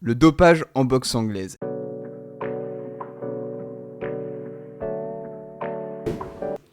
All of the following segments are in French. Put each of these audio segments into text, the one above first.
Le dopage en boxe anglaise.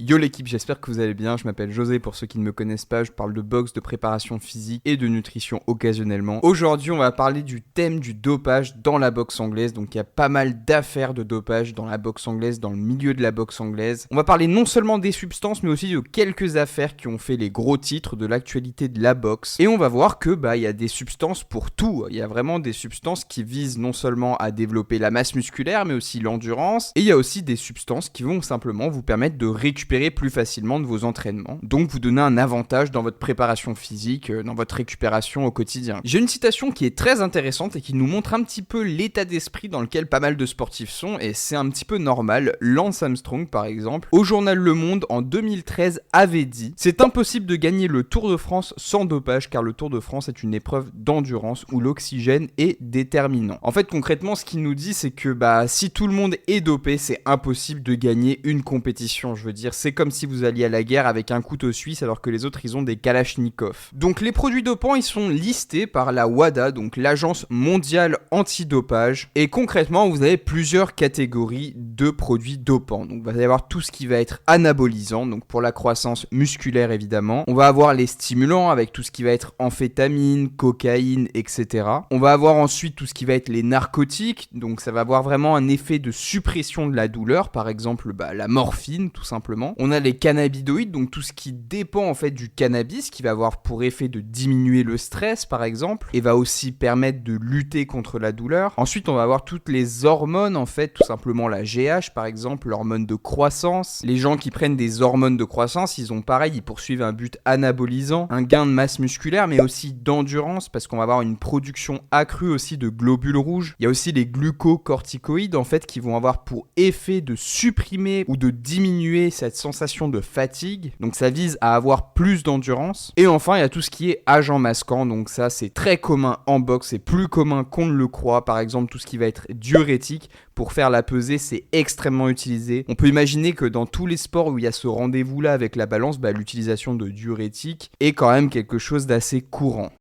Yo l'équipe, j'espère que vous allez bien, je m'appelle José pour ceux qui ne me connaissent pas, je parle de boxe, de préparation physique et de nutrition occasionnellement. Aujourd'hui on va parler du thème du dopage dans la boxe anglaise, donc il y a pas mal d'affaires de dopage dans la boxe anglaise, dans le milieu de la boxe anglaise. On va parler non seulement des substances mais aussi de quelques affaires qui ont fait les gros titres de l'actualité de la boxe. Et on va voir que il y a des substances pour tout, il y a vraiment des substances qui visent non seulement à développer la masse musculaire mais aussi l'endurance, et il y a aussi des substances qui vont simplement vous permettre de récupérer plus facilement de vos entraînements, donc vous donner un avantage dans votre préparation physique, dans votre récupération au quotidien. J'ai une citation qui est très intéressante et qui nous montre un petit peu l'état d'esprit dans lequel pas mal de sportifs sont, et c'est un petit peu normal. Lance Armstrong par exemple, au journal Le Monde en 2013 avait dit: c'est impossible de gagner le Tour de France sans dopage car le Tour de France est une épreuve d'endurance où l'oxygène est déterminant. En fait concrètement ce qu'il nous dit c'est que si tout le monde est dopé, c'est impossible de gagner une compétition. Je veux dire, c'est comme si vous alliez à la guerre avec un couteau suisse alors que les autres ils ont des kalachnikovs. Donc les produits dopants ils sont listés par la WADA, donc l'agence mondiale antidopage, et concrètement vous avez plusieurs catégories de produits dopants. Donc vous allez avoir tout ce qui va être anabolisant, donc pour la croissance musculaire évidemment. On va avoir les stimulants avec tout ce qui va être amphétamine, cocaïne, etc. On va avoir ensuite tout ce qui va être les narcotiques, donc ça va avoir vraiment un effet de suppression de la douleur, par exemple la morphine tout simplement. On a les cannabinoïdes, donc tout ce qui dépend en fait du cannabis, qui va avoir pour effet de diminuer le stress par exemple, et va aussi permettre de lutter contre la douleur. Ensuite on va avoir toutes les hormones en fait, tout simplement la GH par exemple, l'hormone de croissance. Les gens qui prennent des hormones de croissance, ils poursuivent un but anabolisant, un gain de masse musculaire mais aussi d'endurance, parce qu'on va avoir une production accrue aussi de globules rouges. Il y a aussi les glucocorticoïdes en fait qui vont avoir pour effet de supprimer ou de diminuer cette sensation de fatigue, donc ça vise à avoir plus d'endurance. Et enfin il y a tout ce qui est agent masquant, donc ça c'est très commun en boxe, c'est plus commun qu'on ne le croit. Par exemple tout ce qui va être diurétique, pour faire la pesée c'est extrêmement utilisé. On peut imaginer que dans tous les sports où il y a ce rendez-vous là avec la balance, l'utilisation de diurétique est quand même quelque chose d'assez courant.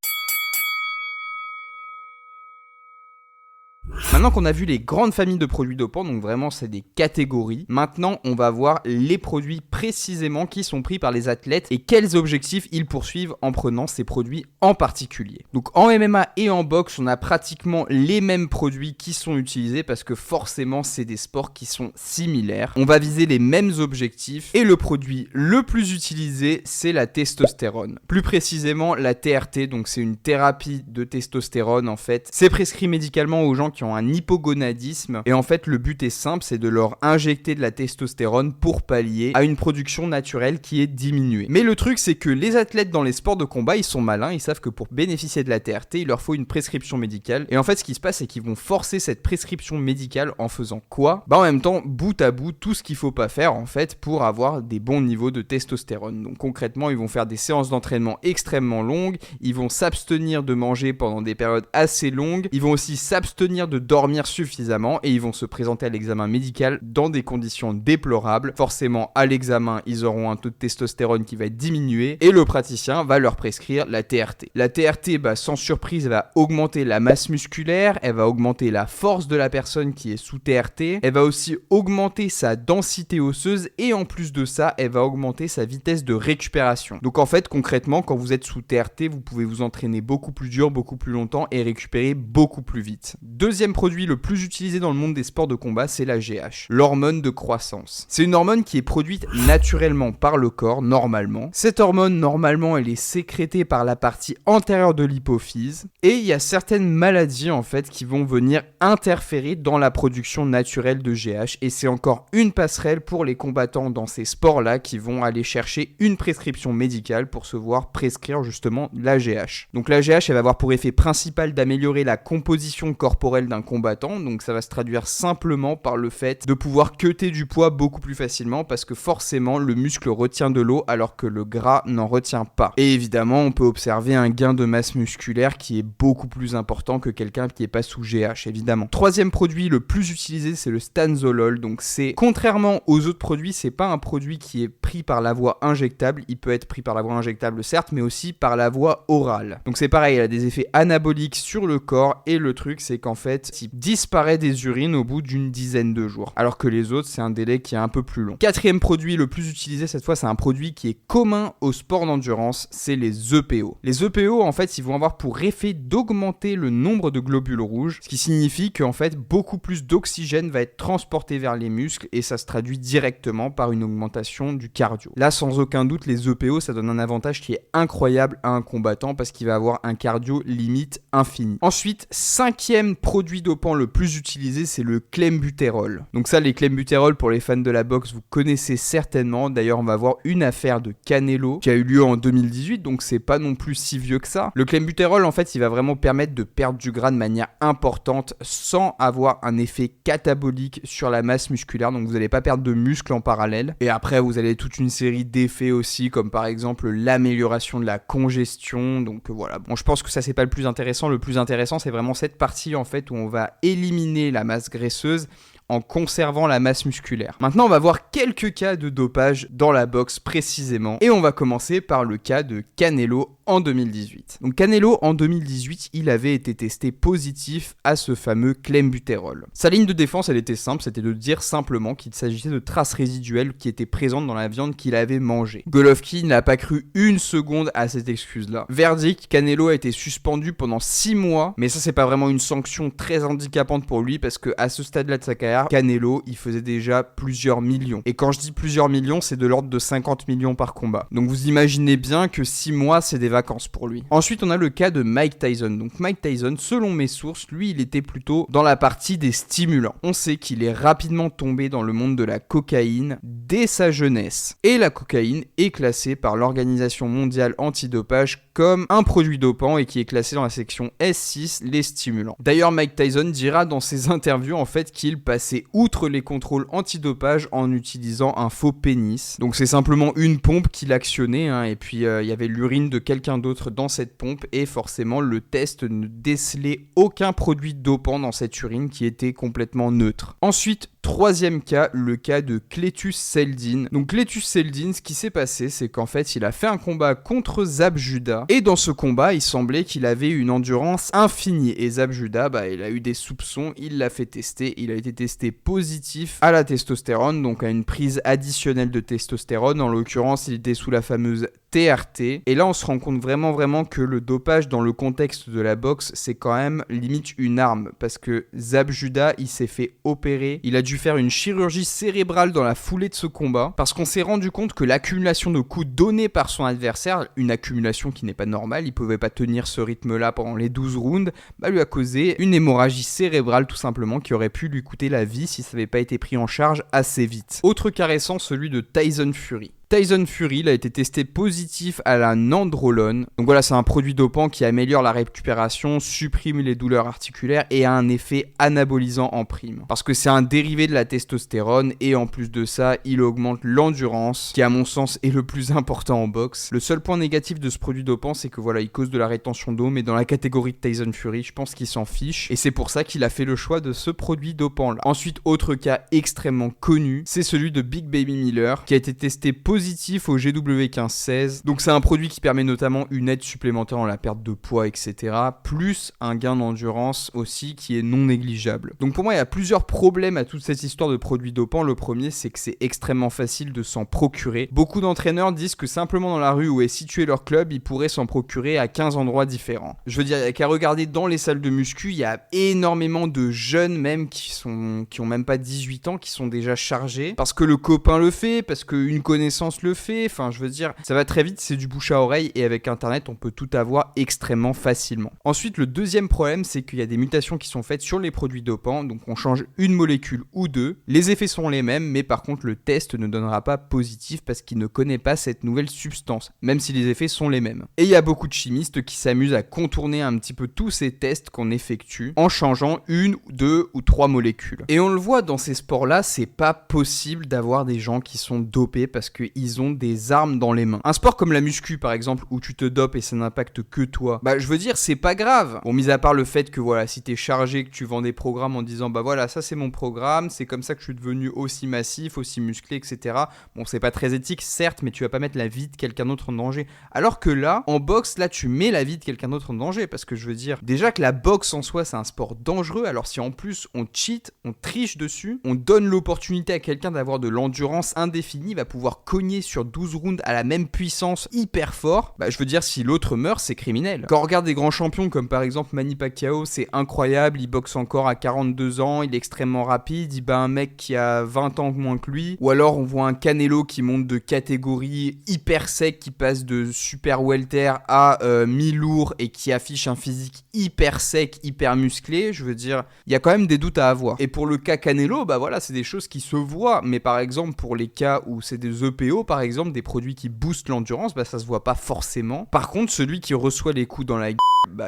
Maintenant qu'on a vu les grandes familles de produits dopants, donc vraiment c'est des catégories, maintenant on va voir les produits précisément qui sont pris par les athlètes et quels objectifs ils poursuivent en prenant ces produits en particulier. Donc en MMA et en boxe, on a pratiquement les mêmes produits qui sont utilisés parce que forcément c'est des sports qui sont similaires. On va viser les mêmes objectifs et le produit le plus utilisé c'est la testostérone. Plus précisément la TRT, donc c'est une thérapie de testostérone en fait. C'est prescrit médicalement aux gens qui ont un hypogonadisme, et en fait le but est simple, c'est de leur injecter de la testostérone pour pallier à une production naturelle qui est diminuée. Mais le truc c'est que les athlètes dans les sports de combat ils sont malins, ils savent que pour bénéficier de la TRT il leur faut une prescription médicale, et en fait ce qui se passe c'est qu'ils vont forcer cette prescription médicale en faisant quoi ? En même temps bout à bout tout ce qu'il faut pas faire en fait pour avoir des bons niveaux de testostérone. Donc concrètement ils vont faire des séances d'entraînement extrêmement longues, ils vont s'abstenir de manger pendant des périodes assez longues, ils vont aussi s'abstenir de dormir suffisamment, et ils vont se présenter à l'examen médical dans des conditions déplorables. Forcément à l'examen ils auront un taux de testostérone qui va être diminué et le praticien va leur prescrire la TRT. La TRT sans surprise elle va augmenter la masse musculaire, elle va augmenter la force de la personne qui est sous TRT, elle va aussi augmenter sa densité osseuse, et en plus de ça elle va augmenter sa vitesse de récupération. Donc en fait concrètement quand vous êtes sous TRT vous pouvez vous entraîner beaucoup plus dur, beaucoup plus longtemps et récupérer beaucoup plus vite. Deuxième produit le plus utilisé dans le monde des sports de combat, c'est la GH, l'hormone de croissance. C'est une hormone qui est produite naturellement par le corps, normalement. Cette hormone, normalement, elle est sécrétée par la partie antérieure de l'hypophyse, et il y a certaines maladies, en fait, qui vont venir interférer dans la production naturelle de GH, et c'est encore une passerelle pour les combattants dans ces sports-là qui vont aller chercher une prescription médicale pour se voir prescrire justement la GH. Donc la GH, elle va avoir pour effet principal d'améliorer la composition corporelle d'un combattant, donc ça va se traduire simplement par le fait de pouvoir cutter du poids beaucoup plus facilement parce que forcément le muscle retient de l'eau alors que le gras n'en retient pas. Et évidemment, on peut observer un gain de masse musculaire qui est beaucoup plus important que quelqu'un qui n'est pas sous GH, évidemment. Troisième produit le plus utilisé, c'est le stanzolol. Donc c'est, contrairement aux autres produits, c'est pas un produit qui est pris par la voie injectable. Il peut être pris par la voie injectable certes, mais aussi par la voie orale. Donc c'est pareil, il a des effets anaboliques sur le corps et le truc c'est qu'en fait, il disparaît des urines au bout d'une dizaine de jours. Alors que les autres, c'est un délai qui est un peu plus long. Quatrième produit le plus utilisé cette fois, c'est un produit qui est commun au sport d'endurance, c'est les EPO. Les EPO, en fait, ils vont avoir pour effet d'augmenter le nombre de globules rouges, ce qui signifie qu'en fait, beaucoup plus d'oxygène va être transporté vers les muscles et ça se traduit directement par une augmentation du cardio. Là, sans aucun doute, les EPO, ça donne un avantage qui est incroyable à un combattant parce qu'il va avoir un cardio limite infini. Ensuite, cinquième produit dopant le plus utilisé, c'est le clenbuterol. Donc ça, les clenbuterol, pour les fans de la boxe, vous connaissez certainement. D'ailleurs, on va voir une affaire de Canelo qui a eu lieu en 2018, donc c'est pas non plus si vieux que ça. Le clenbuterol, en fait, il va vraiment permettre de perdre du gras de manière importante sans avoir un effet catabolique sur la masse musculaire, donc vous n'allez pas perdre de muscle en parallèle. Et après, vous avez toute une série d'effets aussi, comme par exemple l'amélioration de la congestion. Donc voilà, bon, je pense que ça c'est pas le plus intéressant. Le plus intéressant, c'est vraiment cette partie en fait où on va éliminer la masse graisseuse en conservant la masse musculaire. Maintenant, on va voir quelques cas de dopage dans la boxe précisément. Et on va commencer par le cas de Canelo en 2018. Donc Canelo, en 2018, il avait été testé positif à ce fameux clenbuterol. Sa ligne de défense, elle était simple, c'était de dire simplement qu'il s'agissait de traces résiduelles qui étaient présentes dans la viande qu'il avait mangée. Golovkin n'a pas cru une seconde à cette excuse-là. Verdict, Canelo a été suspendu pendant 6 mois, mais ça c'est pas vraiment une sanction très handicapante pour lui parce que à ce stade-là de sa carrière, Canelo, il faisait déjà plusieurs millions. Et quand je dis plusieurs millions, c'est de l'ordre de 50 millions par combat. Donc vous imaginez bien que 6 mois, c'est des vacances pour lui. Ensuite, on a le cas de Mike Tyson. Donc Mike Tyson, selon mes sources, lui, il était plutôt dans la partie des stimulants. On sait qu'il est rapidement tombé dans le monde de la cocaïne dès sa jeunesse. Et la cocaïne est classée par l'Organisation mondiale antidopage comme un produit dopant et qui est classé dans la section S6, les stimulants. D'ailleurs, Mike Tyson dira dans ses interviews en fait qu'il passait outre les contrôles antidopage en utilisant un faux pénis. Donc c'est simplement une pompe qu'il actionnait et puis il y avait l'urine de quelqu'un d'autre dans cette pompe et forcément le test ne décelait aucun produit dopant dans cette urine qui était complètement neutre. Ensuite, troisième cas, le cas de Cletus Seldin. Donc Cletus Seldin, ce qui s'est passé, c'est qu'en fait, il a fait un combat contre Zab Judah. Et dans ce combat, il semblait qu'il avait une endurance infinie. Et Zab Judah, il a eu des soupçons, il l'a fait tester. Il a été testé positif à la testostérone, donc à une prise additionnelle de testostérone. En l'occurrence, il était sous la fameuse TRT. Et là, on se rend compte vraiment que le dopage dans le contexte de la boxe, c'est quand même limite une arme. Parce que Zab Judah, il s'est fait opérer. Il a dû faire une chirurgie cérébrale dans la foulée de ce combat. Parce qu'on s'est rendu compte que l'accumulation de coups donnés par son adversaire, une accumulation qui n'est pas normale, il pouvait pas tenir ce rythme-là pendant les 12 rounds, lui a causé une hémorragie cérébrale tout simplement qui aurait pu lui coûter la vie si ça n'avait pas été pris en charge assez vite. Autre cas récent, celui de Tyson Fury. Tyson Fury, il a été testé positif à la nandrolone. Donc voilà, c'est un produit dopant qui améliore la récupération, supprime les douleurs articulaires et a un effet anabolisant en prime. Parce que c'est un dérivé de la testostérone et en plus de ça, il augmente l'endurance, qui à mon sens est le plus important en boxe. Le seul point négatif de ce produit dopant, c'est que voilà, il cause de la rétention d'eau, mais dans la catégorie de Tyson Fury, je pense qu'il s'en fiche. Et c'est pour ça qu'il a fait le choix de ce produit dopant là. Ensuite, autre cas extrêmement connu, c'est celui de Big Baby Miller, qui a été testé positif au GW1516. Donc c'est un produit qui permet notamment une aide supplémentaire en la perte de poids, etc. Plus un gain d'endurance aussi qui est non négligeable. Donc pour moi, il y a plusieurs problèmes à toute cette histoire de produits dopants. Le premier, c'est que c'est extrêmement facile de s'en procurer. Beaucoup d'entraîneurs disent que simplement dans la rue où est situé leur club, ils pourraient s'en procurer à 15 endroits différents. Je veux dire, il n'y a qu'à regarder dans les salles de muscu, il y a énormément de jeunes même qui ont même pas 18 ans, qui sont déjà chargés. Parce que le copain le fait, parce qu'une connaissance connaissance le fait. Enfin, je veux dire, ça va très vite, c'est du bouche à oreille et avec Internet, on peut tout avoir extrêmement facilement. Ensuite, le deuxième problème, c'est qu'il y a des mutations qui sont faites sur les produits dopants. Donc, on change une molécule ou deux. Les effets sont les mêmes, mais par contre, le test ne donnera pas positif parce qu'il ne connaît pas cette nouvelle substance, même si les effets sont les mêmes. Et il y a beaucoup de chimistes qui s'amusent à contourner un petit peu tous ces tests qu'on effectue en changeant une, deux ou trois molécules. Et on le voit dans ces sports-là, c'est pas possible d'avoir des gens qui sont dopés parce qu'ils ont des armes dans les mains. Un sport comme la muscu par exemple, où tu te dopes et ça n'impacte que toi, je veux dire, c'est pas grave. Bon, mis à part le fait que voilà, si t'es chargé, que tu vends des programmes en disant voilà, ça c'est mon programme, c'est comme ça que je suis devenu aussi massif, aussi musclé, etc. Bon, c'est pas très éthique, certes, mais tu vas pas mettre la vie de quelqu'un d'autre en danger. Alors que là, en boxe, là, tu mets la vie de quelqu'un d'autre en danger, parce que je veux dire, déjà que la boxe en soi, c'est un sport dangereux, alors si en plus on cheat, on triche dessus, on donne l'opportunité à quelqu'un d'avoir de l'endurance indéfinie, va pouvoir cogner sur 12 rounds à la même puissance hyper fort, je veux dire, si l'autre meurt, c'est criminel. Quand on regarde des grands champions, comme par exemple Manny Pacquiao, c'est incroyable, il boxe encore à 42 ans, il est extrêmement rapide, il bat un mec qui a 20 ans moins que lui, ou alors on voit un Canelo qui monte de catégorie hyper sec, qui passe de super welter à mi-lourd et qui affiche un physique hyper sec, hyper musclé. Je veux dire, il y a quand même des doutes à avoir. Et pour le cas Canelo, voilà, c'est des choses qui se voient, mais par exemple pour les cas où c'est des EPO, par exemple, des produits qui boostent l'endurance, ça se voit pas forcément. Par contre, celui qui reçoit les coups dans la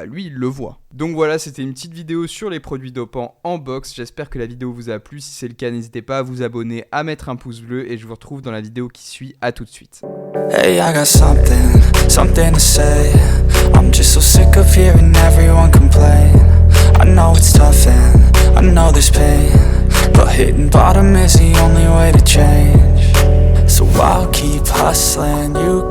lui il le voit. Donc voilà, c'était une petite vidéo sur les produits dopants en boxe. J'espère que la vidéo vous a plu. Si c'est le cas, n'hésitez pas à vous abonner, à mettre un pouce bleu et je vous retrouve dans la vidéo qui suit. À tout de suite. Hey, I got something to say. I'm just so sick of hearing everyone complain. I know it's tough and I know there's pain, but hitting bottom is the only way to change. So I'll keep hustling, you